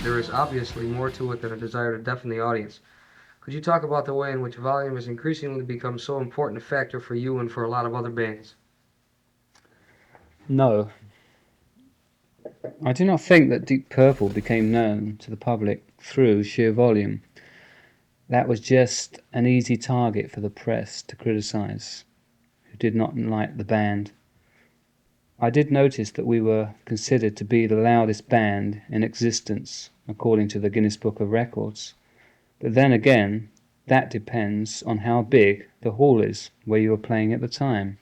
There is obviously more to it than a desire to deafen the audience. Could you talk about the way in which volume has increasingly become so important a factor for you and for a lot of other bands? No, I do not think that Deep Purple became known to the public through sheer volume. That was just an easy target for the press to criticize, who did not like the band. I did notice that we were considered to be the loudest band in existence, according to the Guinness Book of Records. But then again, that depends on how big the hall is where you were playing at the time.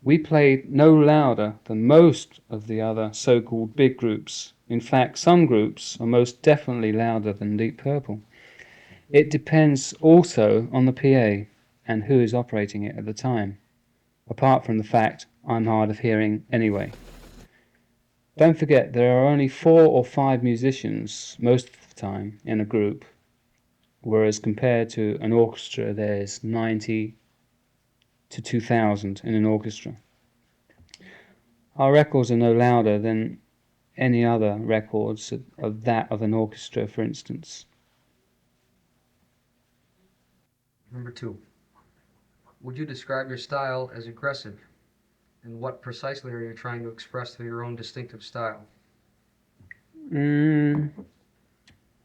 We played no louder than most of the other so-called big groups. In fact, some groups are most definitely louder than Deep Purple. It depends also on the PA and who is operating it at the time, apart from the fact I'm hard of hearing anyway. Don't forget there are only 4 or 5 musicians most of the time in a group, whereas compared to an orchestra there's 90 to 2,000 in an orchestra. Our records are no louder than any other records of that of an orchestra, for instance. Number two, would you describe your style as aggressive? And what precisely are you trying to express through your own distinctive style? Mm,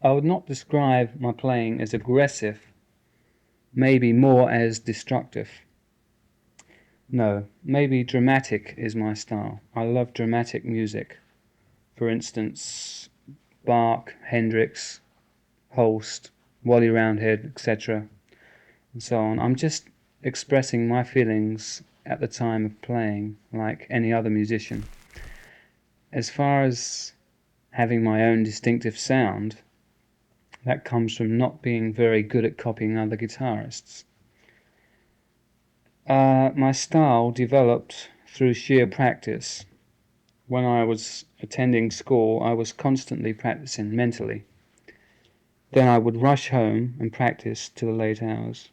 I would not describe my playing as aggressive, maybe more as destructive. No, maybe dramatic is my style. I love dramatic music. For instance, Bach, Hendrix, Holst, Wally Roundhead, etc., and so on. I'm just expressing my feelings at the time of playing, like any other musician. As far as having my own distinctive sound, that comes from not being very good at copying other guitarists. My style developed through sheer practice. When I was attending school, I was constantly practicing mentally. Then I would rush home and practice to the late hours,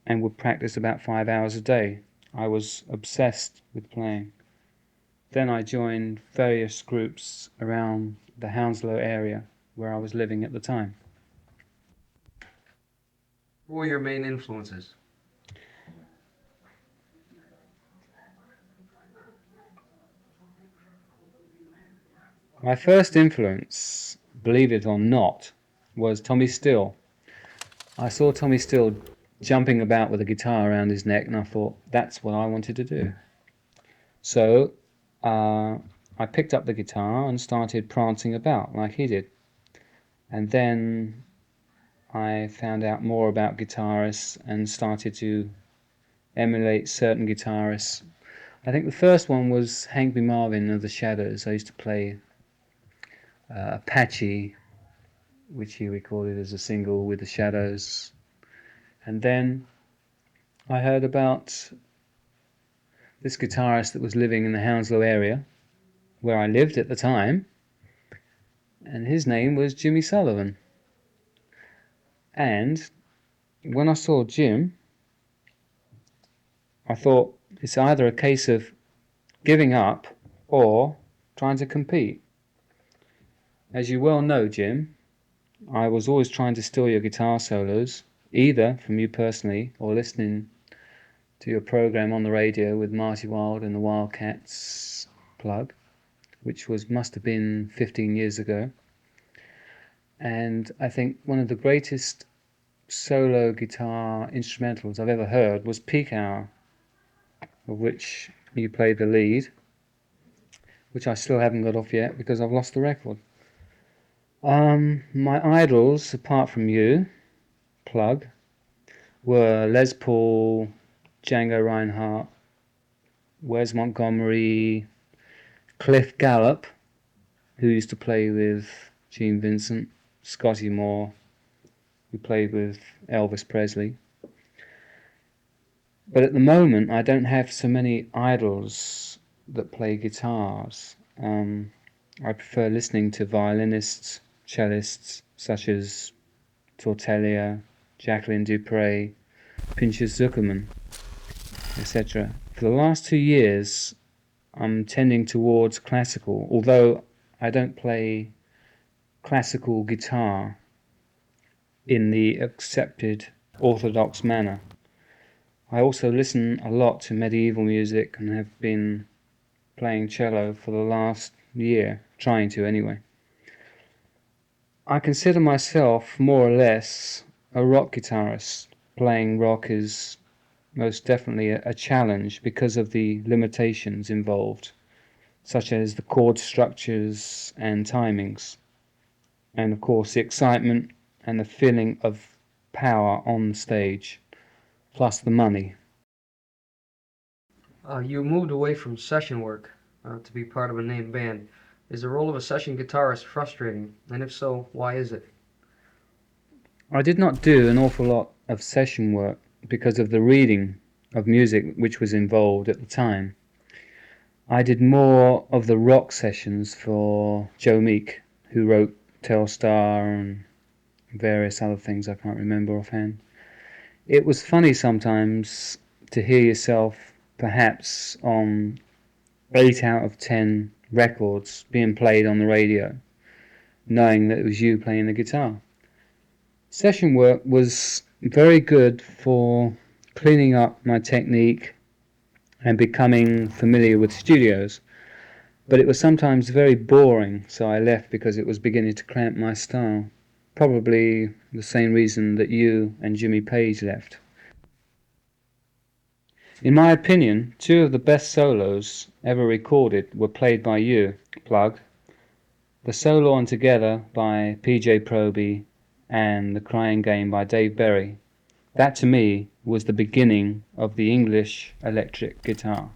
and would practice about 5 hours a day. I was obsessed with playing. Then I joined various groups around the Hounslow area where I was living at the time. Who were your main influences? My first influence, believe it or not, was Tommy Steele. I saw Tommy Steele jumping about with a guitar around his neck, and I thought that's what I wanted to do. So uh, I picked up the guitar and started prancing about like he did. And then I found out more about guitarists and started to emulate certain guitarists. I think the first one was Hank B. Marvin of the Shadows. I used to play Apache, which he recorded as a single with the Shadows. And then I heard about this guitarist that was living in the Hounslow area, where I lived at the time, and his name was Jimmy Sullivan. And when I saw Jim, I thought it's either a case of giving up or trying to compete. As you well know, Jim, I was always trying to steal your guitar solos, either from you personally or listening to your program on the radio with Marty Wilde and the Wildcats plug, which must have been 15 years ago. And I think one of the greatest solo guitar instrumentals I've ever heard was Peak Hour, of which you played the lead, which I still haven't got off yet because I've lost the record. My idols, apart from you, plug, were Les Paul, Django Reinhardt, Wes Montgomery, Cliff Gallup, who used to play with Gene Vincent, Scotty Moore, who played with Elvis Presley. But at the moment, I don't have so many idols that play guitars. I prefer listening to violinists, cellists such as Tortellio, Jacqueline Dupre, Pinchas Zuckerman, etc. For the last 2 years, I'm tending towards classical, although I don't play classical guitar in the accepted orthodox manner. I also listen a lot to medieval music and have been playing cello for the last year, trying to anyway. I consider myself more or less a rock guitarist. Playing rock is most definitely a challenge because of the limitations involved, such as the chord structures and timings, and of course the excitement and the feeling of power on stage, plus the money. You moved away from session work to be part of a named band. Is the role of a session guitarist frustrating? And if so, why is it? I did not do an awful lot of session work because of the reading of music which was involved at the time. I did more of the rock sessions for Joe Meek, who wrote Telstar and various other things I can't remember offhand. It was funny sometimes to hear yourself perhaps on 8 out of 10 records being played on the radio, knowing that it was you playing the guitar. Session work was very good for cleaning up my technique and becoming familiar with studios, but it was sometimes very boring, so I left because it was beginning to cramp my style. Probably the same reason that you and Jimmy Page left. In my opinion, two of the best solos ever recorded were played by you, Plug. The solo on Together by PJ Proby and The Crying Game by Dave Berry. That to me was the beginning of the English electric guitar.